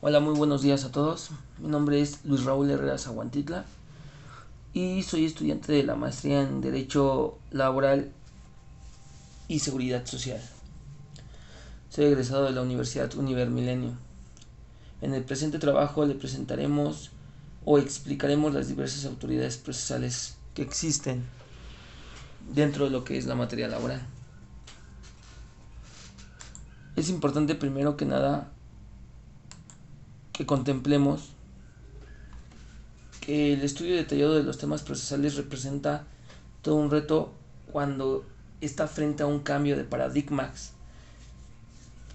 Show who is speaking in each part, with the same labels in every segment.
Speaker 1: Hola, muy buenos días a todos. Mi nombre es Luis Raúl Herrera Zaguantitla y soy estudiante de la maestría en Derecho Laboral y Seguridad Social. Soy egresado de la Universidad Univer Milenio. En el presente trabajo le presentaremos o explicaremos las diversas autoridades procesales que existen dentro de lo que es la materia laboral. Es importante primero que nada que contemplemos que el estudio detallado de los temas procesales representa todo un reto cuando está frente a un cambio de paradigmas,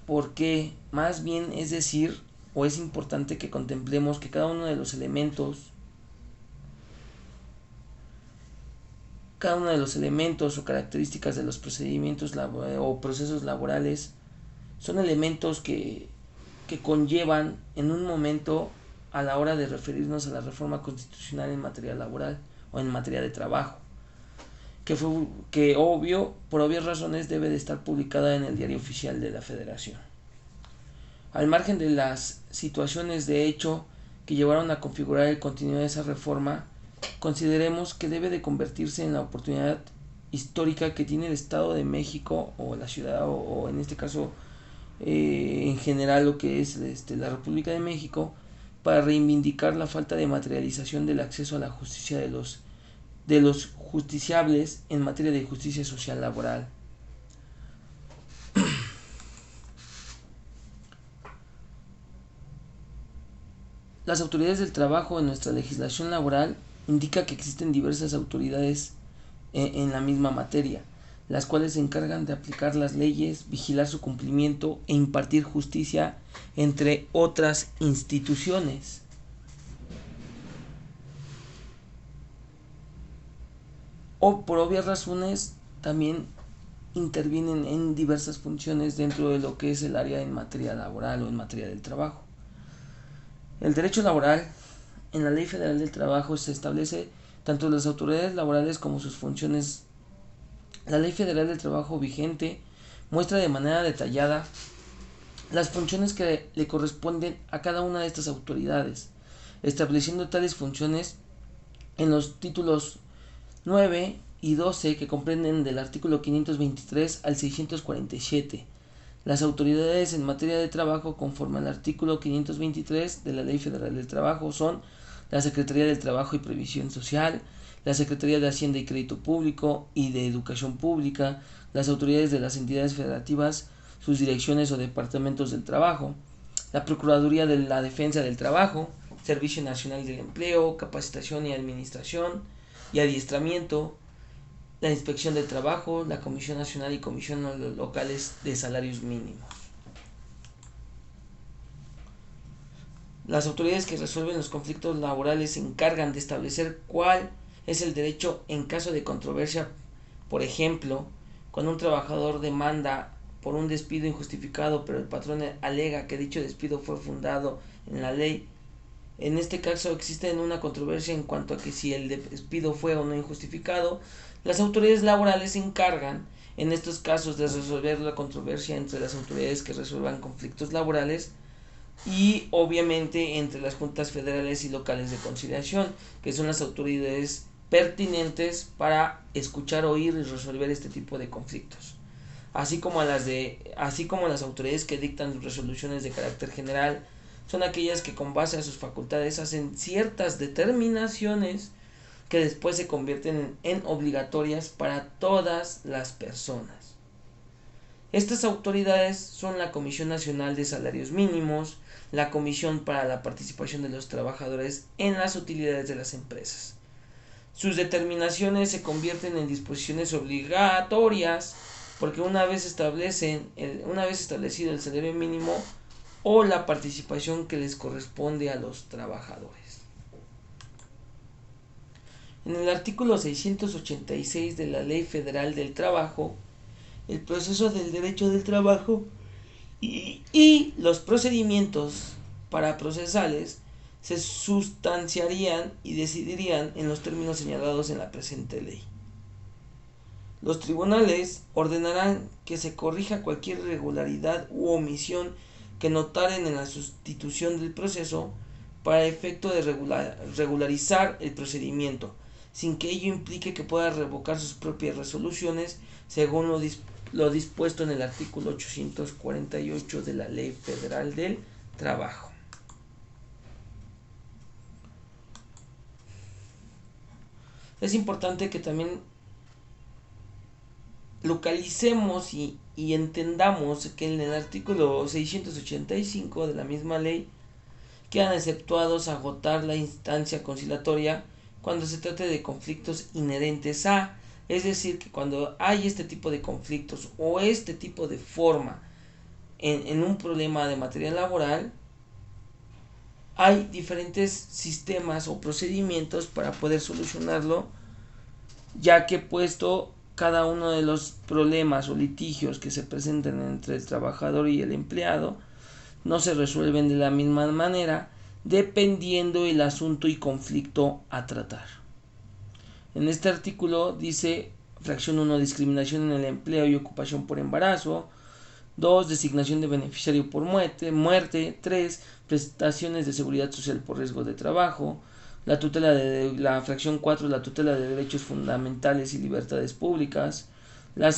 Speaker 1: porque más bien es decir, o es importante que contemplemos que cada uno de los elementos o características de los procedimientos o procesos laborales son elementos que conllevan en un momento a la hora de referirnos a la reforma constitucional en materia laboral o en materia de trabajo, que obvio, por obvias razones, debe de estar publicada en el Diario Oficial de la Federación. Al margen de las situaciones de hecho que llevaron a configurar el contenido de esa reforma, consideremos que debe de convertirse en la oportunidad histórica que tiene el Estado de México o la ciudad o en este caso en general lo que es la República de México para reivindicar la falta de materialización del acceso a la justicia de los justiciables en materia de justicia social laboral. Las autoridades del trabajo en nuestra legislación laboral indica que existen diversas autoridades en la misma materia, las cuales se encargan de aplicar las leyes, vigilar su cumplimiento e impartir justicia, entre otras instituciones. O por obvias razones también intervienen en diversas funciones dentro de lo que es el área en materia laboral o en materia del trabajo. El derecho laboral en la Ley Federal del Trabajo se establece tanto las autoridades laborales como sus funciones. La Ley Federal del Trabajo vigente muestra de manera detallada las funciones que le corresponden a cada una de estas autoridades, estableciendo tales funciones en los títulos 9 y 12 que comprenden del artículo 523 al 647. Las autoridades en materia de trabajo conforme al artículo 523 de la Ley Federal del Trabajo son la Secretaría del Trabajo y Previsión Social, la Secretaría de Hacienda y Crédito Público y de Educación Pública, las autoridades de las entidades federativas, sus direcciones o departamentos del trabajo, la Procuraduría de la Defensa del Trabajo, Servicio Nacional del Empleo, Capacitación y Administración y Adiestramiento, la Inspección del Trabajo, la Comisión Nacional y Comisiones Locales de Salarios Mínimos. Las autoridades que resuelven los conflictos laborales se encargan de establecer cuál es el derecho en caso de controversia. Por ejemplo, cuando un trabajador demanda por un despido injustificado, pero el patrón alega que dicho despido fue fundado en la ley. En este caso existe una controversia en cuanto a que si el despido fue o no injustificado. Las autoridades laborales se encargan en estos casos de resolver la controversia entre las autoridades que resuelvan conflictos laborales y obviamente entre las juntas federales y locales de conciliación, que son las autoridades pertinentes para escuchar, oír y resolver este tipo de conflictos, así como las autoridades que dictan resoluciones de carácter general. Son aquellas que con base a sus facultades hacen ciertas determinaciones que después se convierten en obligatorias para todas las personas. Estas autoridades son la Comisión Nacional de Salarios Mínimos, la Comisión para la Participación de los Trabajadores en las Utilidades de las Empresas. Sus determinaciones se convierten en disposiciones obligatorias porque una vez establecido el salario mínimo o la participación que les corresponde a los trabajadores. En el artículo 686 de la Ley Federal del Trabajo, el proceso del derecho del trabajo y los procedimientos procesales se sustanciarían y decidirían en los términos señalados en la presente ley. Los tribunales ordenarán que se corrija cualquier irregularidad u omisión que notaren en la sustitución del proceso para efecto de regularizar el procedimiento, sin que ello implique que pueda revocar sus propias resoluciones según lo dispuesto en el artículo 848 de la Ley Federal del Trabajo. Es importante que también localicemos y entendamos que en el artículo 685 de la misma ley quedan exceptuados a agotar la instancia conciliatoria cuando se trate de conflictos inherentes a, es decir, que cuando hay este tipo de conflictos o este tipo de forma en un problema de materia laboral, hay diferentes sistemas o procedimientos para poder solucionarlo, ya que puesto cada uno de los problemas o litigios que se presenten entre el trabajador y el empleado no se resuelven de la misma manera dependiendo el asunto y conflicto a tratar. En este artículo dice fracción 1, discriminación en el empleo y ocupación por embarazo; 2, designación de beneficiario por muerte; 3, prestaciones de seguridad social por riesgo de trabajo; la tutela de la fracción 4, la tutela de derechos fundamentales y libertades públicas; la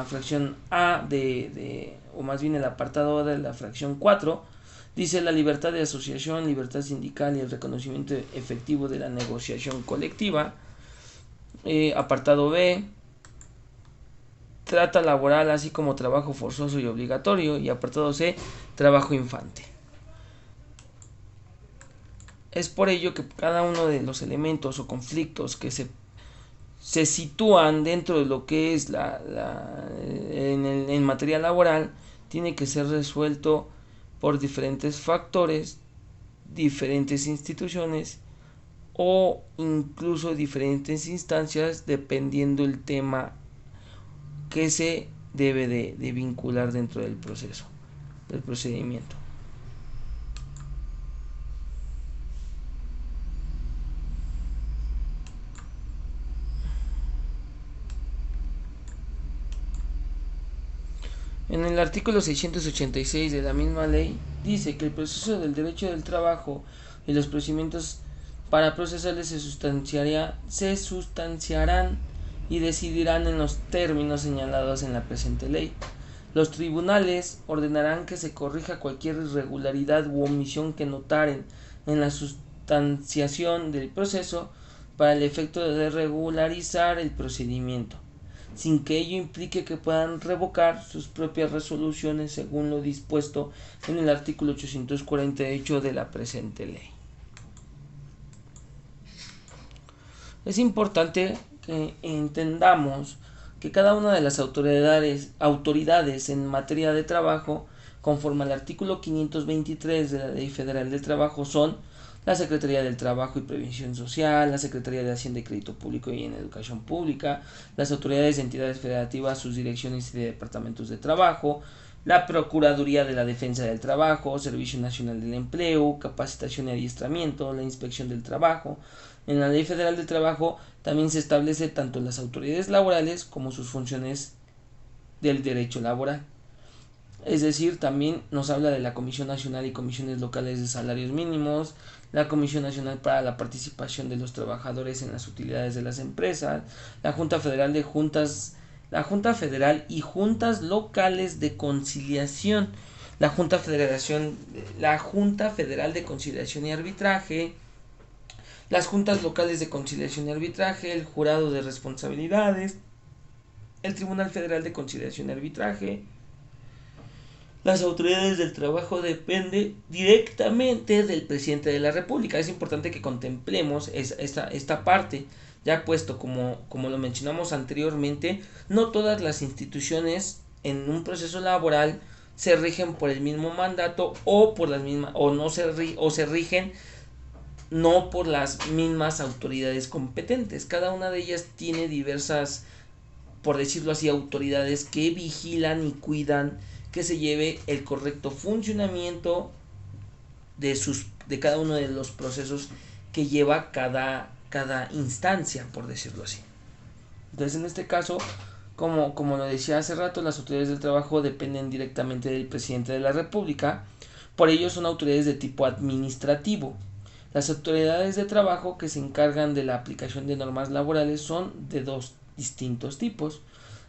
Speaker 1: fracción A o más bien el apartado A de la fracción 4 dice la libertad de asociación, libertad sindical y el reconocimiento efectivo de la negociación colectiva. Apartado B, trata laboral así como trabajo forzoso y obligatorio. Y apartado C, trabajo infante. Es por ello que cada uno de los elementos o conflictos que se sitúan dentro de lo que es en materia laboral tiene que ser resuelto por diferentes factores, diferentes instituciones o incluso diferentes instancias dependiendo el tema que se debe de vincular dentro del proceso, del procedimiento. En el artículo 686 de la misma ley dice que el proceso del derecho del trabajo y los procedimientos para procesarles se sustanciarán y decidirán en los términos señalados en la presente ley. Los tribunales ordenarán que se corrija cualquier irregularidad u omisión que notaren en la sustanciación del proceso para el efecto de regularizar el procedimiento, sin que ello implique que puedan revocar sus propias resoluciones según lo dispuesto en el artículo 848 de la presente ley. Es importante que entendamos que cada una de las autoridades en materia de trabajo, conforme al artículo 523 de la Ley Federal del Trabajo, son la Secretaría del Trabajo y Previsión Social, la Secretaría de Hacienda y Crédito Público y en Educación Pública, las autoridades de entidades federativas, sus direcciones y departamentos de trabajo, la Procuraduría de la Defensa del Trabajo, Servicio Nacional del Empleo, Capacitación y Adiestramiento, la Inspección del Trabajo. En la Ley Federal del Trabajo también se establece tanto las autoridades laborales como sus funciones del derecho laboral. Es decir, también nos habla de la Comisión Nacional y Comisiones Locales de Salarios Mínimos, la Comisión Nacional para la Participación de los Trabajadores en las Utilidades de las Empresas, la Junta Federal y Juntas Locales de Conciliación, la Junta Federal de Conciliación y Arbitraje, las Juntas Locales de Conciliación y Arbitraje, el Jurado de Responsabilidades, el Tribunal Federal de Conciliación y Arbitraje. Las autoridades del trabajo dependen directamente del presidente de la República. Es importante que contemplemos esta parte, ya puesto como lo mencionamos anteriormente, no todas las instituciones en un proceso laboral se rigen por el mismo mandato o por las mismas se rigen no por las mismas autoridades competentes. Cada una de ellas tiene diversas, por decirlo así, autoridades que vigilan y cuidan que se lleve el correcto funcionamiento de cada uno de los procesos que lleva cada instancia, por decirlo así. Entonces, en este caso, Como lo decía hace rato, las autoridades del trabajo dependen directamente del presidente de la República, por ello son autoridades de tipo administrativo. Las autoridades de trabajo que se encargan de la aplicación de normas laborales son de dos distintos tipos: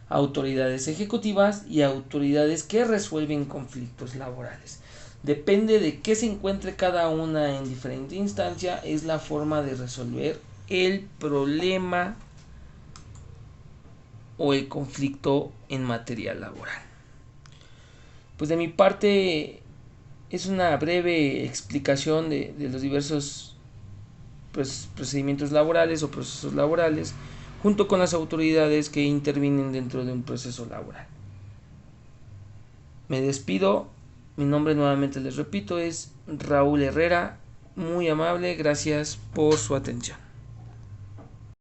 Speaker 1: autoridades ejecutivas y autoridades que resuelven conflictos laborales. Depende de qué se encuentre cada una en diferente instancia, es la forma de resolver el problema o el conflicto en materia laboral. Pues de mi parte es una breve explicación de los diversos procedimientos laborales o procesos laborales, junto con las autoridades que intervienen dentro de un proceso laboral. Me despido, mi nombre nuevamente les repito es Raúl Herrera, muy amable, gracias por su atención.